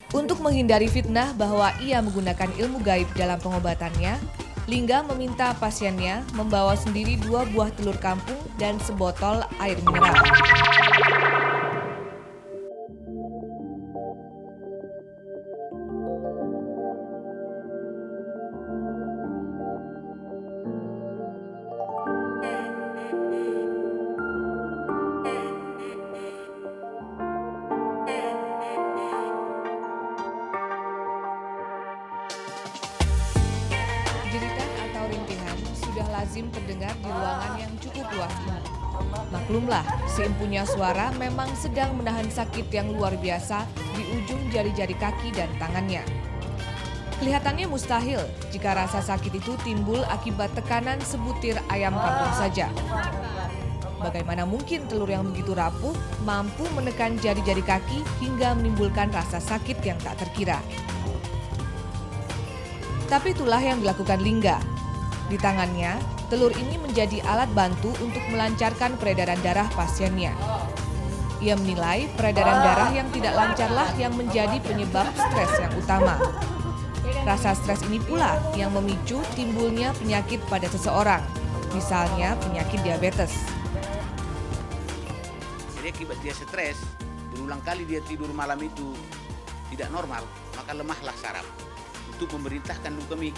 Untuk menghindari fitnah bahwa ia menggunakan ilmu gaib dalam pengobatannya, Lingga meminta pasiennya membawa sendiri 2 buah telur kampung dan sebotol air mineral. Jeritan atau rintihan sudah lazim terdengar di ruangan yang cukup luas ini. Maklumlah, si empunya suara memang sedang menahan sakit yang luar biasa di ujung jari-jari kaki dan tangannya. Kelihatannya mustahil jika rasa sakit itu timbul akibat tekanan sebutir ayam kampung saja. Bagaimana mungkin telur yang begitu rapuh mampu menekan jari-jari kaki hingga menimbulkan rasa sakit yang tak terkira. Tapi itulah yang dilakukan Lingga. Di tangannya, telur ini menjadi alat bantu untuk melancarkan peredaran darah pasiennya. Ia menilai peredaran darah yang tidak lancarlah yang menjadi penyebab stres yang utama. Rasa stres ini pula yang memicu timbulnya penyakit pada seseorang, misalnya penyakit diabetes. Jadi akibat dia stres, berulang kali dia tidur malam itu tidak normal, maka lemahlah saraf. Untuk memerintahkan leukemi,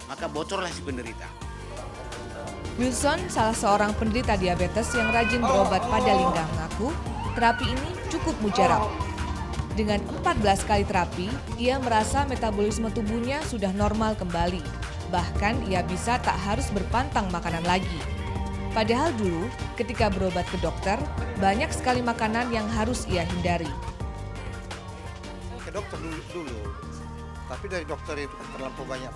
maka bocorlah si penderita. Wilson, salah seorang penderita diabetes yang rajin berobat pada Lingga, mengaku terapi ini cukup mujarab. Dengan 14 kali terapi, ia merasa metabolisme tubuhnya sudah normal kembali. Bahkan ia bisa tak harus berpantang makanan lagi. Padahal dulu, ketika berobat ke dokter, banyak sekali makanan yang harus ia hindari. Ke dokter dulu. Tapi dari dokter itu terlampau banyak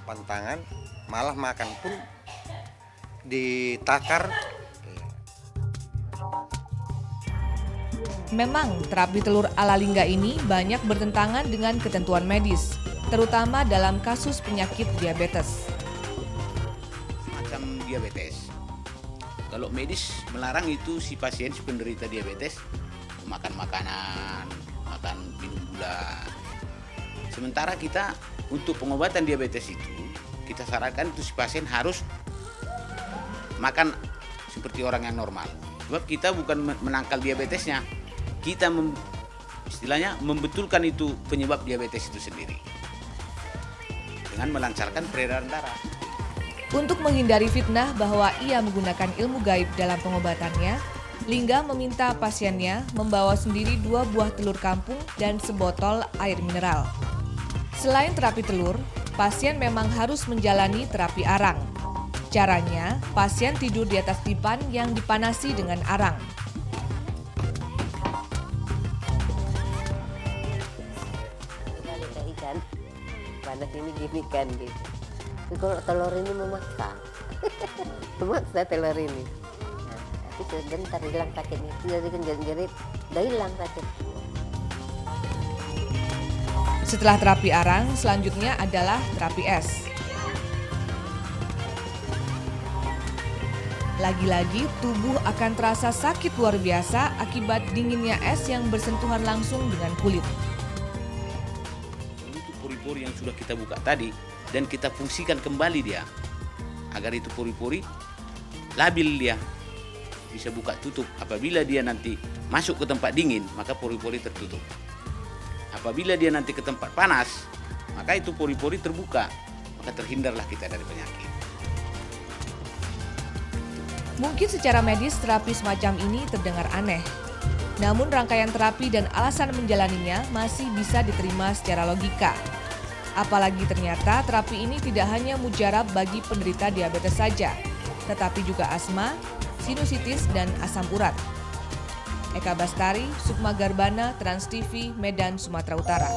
pantangan, malah makan pun ditakar. Memang terapi telur ala Lingga ini banyak bertentangan dengan ketentuan medis, terutama dalam kasus penyakit diabetes. Semacam diabetes. Kalau medis melarang itu si pasien, si penderita diabetes makan makanan, makan minum gula. Sementara kita untuk pengobatan diabetes itu kita sarankan itu si pasien harus makan seperti orang yang normal. Sebab kita bukan menangkal diabetesnya, kita istilahnya membetulkan itu penyebab diabetes itu sendiri dengan melancarkan peredaran darah. Untuk menghindari fitnah bahwa ia menggunakan ilmu gaib dalam pengobatannya, Lingga meminta pasiennya membawa sendiri 2 buah telur kampung dan sebotol air mineral. Selain terapi telur, pasien memang harus menjalani terapi arang. Caranya, pasien tidur di atas dipan yang dipanasi dengan arang. Ada ikan, panas ini gini kan gitu. Tapi kalau telur ini memaksa, memaksa telur ini. Tapi sebentar hilang sakitnya, jadi kan jerit-jerit, udah hilang sakit. Setelah terapi arang, selanjutnya adalah terapi es. Lagi-lagi tubuh akan terasa sakit luar biasa akibat dinginnya es yang bersentuhan langsung dengan kulit. Untuk pori-pori yang sudah kita buka tadi dan kita fungsikan kembali dia agar itu pori-pori labil dia bisa buka tutup. Apabila dia nanti masuk ke tempat dingin, maka pori-pori tertutup. Apabila dia nanti ke tempat panas, maka itu pori-pori terbuka, maka terhindarlah kita dari penyakit. Mungkin secara medis terapi semacam ini terdengar aneh. Namun rangkaian terapi dan alasan menjalaninya masih bisa diterima secara logika. Apalagi ternyata terapi ini tidak hanya mujarab bagi penderita diabetes saja, tetapi juga asma, sinusitis, dan asam urat. Eka Bastari, Sukma Garbana, Trans TV, Medan, Sumatera Utara.